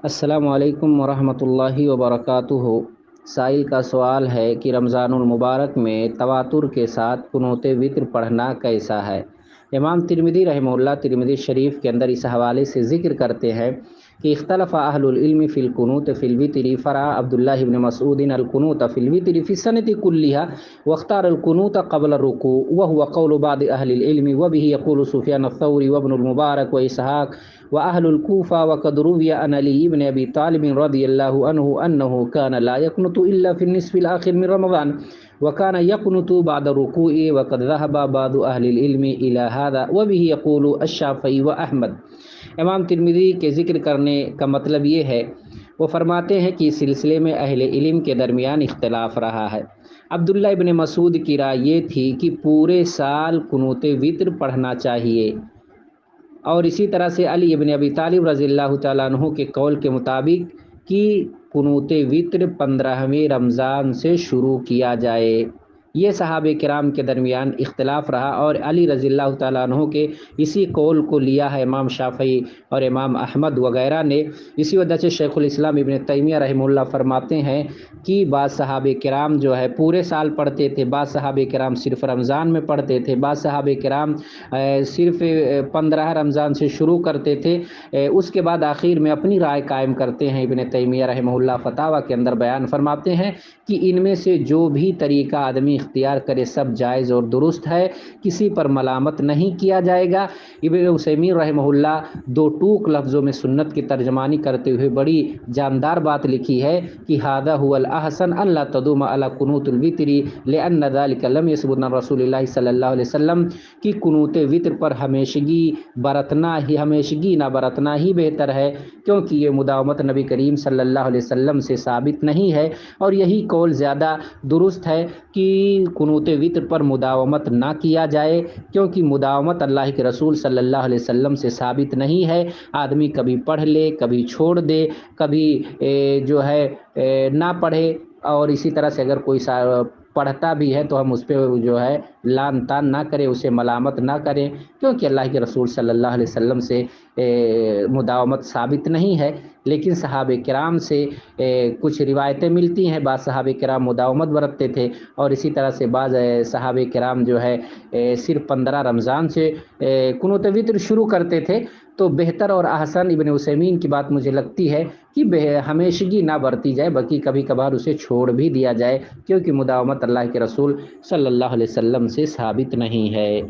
السلام علیکم ورحمۃ اللہ وبرکاتہ۔ سائل کا سوال ہے کہ رمضان المبارک میں تواتر کے ساتھ قنوت وتر پڑھنا کیسا ہے؟ امام ترمذی رحمہ اللہ ترمذی شریف کے اندر اس حوالے سے ذکر کرتے ہیں کہ اختلف اہل العلم فی القنوت فی الوتر، فرع عبداللہ بن مسعود القنوت فی الوتر فی السنۃ کلها واختار القنوت قبل الرکوع وهو قول بعض اہل العلم وبه يقول سفیان الثوری وابن المبارک واسحاق وأهل الكوفة، وقد روي عن علي بن أبي طالب رضي الله عنه أنه كان لا يقنط إلا في النصف الآخر من رمضان وكان يقنط بعد الركوع، وقد ذهب بعض أهل العلم إلى هذا وبه يقول الشافعي وأحمد۔ امام ترمذی کے ذکر کرنے کا مطلب یہ ہے، وہ فرماتے ہیں کہ اس سلسلے میں اہل علم کے درمیان اختلاف رہا ہے۔ عبداللہ ابن مسعود کی رائے یہ تھی کہ پورے سال قنوت وتر پڑھنا چاہیے، اور اسی طرح سے علی ابن ابی طالب رضی اللہ تعالیٰ عنہ کے قول کے مطابق کہ قنوت وتر 15ویں رمضان سے شروع کیا جائے۔ یہ صحابہ کرام کے درمیان اختلاف رہا، اور علی رضی اللہ تعالیٰ عنہ کے اسی قول کو لیا ہے امام شافعی اور امام احمد وغیرہ نے۔ اسی وجہ سے شیخ الاسلام ابن تیمیہ رحمہ اللہ فرماتے ہیں کہ بعض صحابہ کرام جو ہے پورے سال پڑھتے تھے، بعض صحابہ کرام صرف رمضان میں پڑھتے تھے، بعض صحابہ کرام صرف 15 رمضان سے شروع کرتے تھے۔ اس کے بعد آخر میں اپنی رائے قائم کرتے ہیں۔ ابن تیمیہ رحمہ اللہ فتاویٰ کے اندر بیان فرماتے ہیں کہ ان میں سے جو بھی طریقہ آدمی اختیار کرے سب جائز اور درست ہے، کسی پر ملامت نہیں کیا جائے گا۔ ابن عثیمین رحمہ اللہ دو ٹوک لفظوں میں سنت کی ترجمانی کرتے ہوئے بڑی جاندار بات لکھی ہے کہ ھذا هو الاحسن ان لا تدوم علی قنوت الوتر لان ذلك لم يثبت عن رسول اللہ صلی اللہ علیہ وسلم، کہ قنوت وتر پر ہمیشگی نہ برتنا ہی بہتر ہے، کیونکہ یہ مداومت نبی کریم صلی اللہ علیہ وسلم سے ثابت نہیں ہے، اور یہی قول زیادہ درست ہے کہ قنوت وتر پر مداومت نہ کیا جائے، کیونکہ مداومت اللہ کے رسول صلی اللہ علیہ وسلم سے ثابت نہیں ہے۔ آدمی کبھی پڑھ لے، کبھی چھوڑ دے، کبھی جو ہے نہ پڑھے، اور اسی طرح سے اگر کوئی پڑھتا بھی ہے تو ہم اس پہ جو ہے لان تان نہ کریں، اسے ملامت نہ کریں، کیونکہ اللہ کے رسول صلی اللہ علیہ وسلم سے مداومت ثابت نہیں ہے۔ لیکن صحابہ کرام سے کچھ روایتیں ملتی ہیں، بعض صحابہ کرام مداومت برتتے تھے، اور اسی طرح سے بعض صحابہ کرام جو ہے صرف 15 رمضان سے قنوت وتر شروع کرتے تھے۔ تو بہتر اور احسن ابن عثیمین کی بات مجھے لگتی ہے کہ ہمیشگی نہ برتی جائے، بلکہ کبھی کبھار اسے چھوڑ بھی دیا جائے، کیونکہ مداومت اللہ کے رسول صلی اللہ علیہ وسلم سے ثابت نہیں ہے۔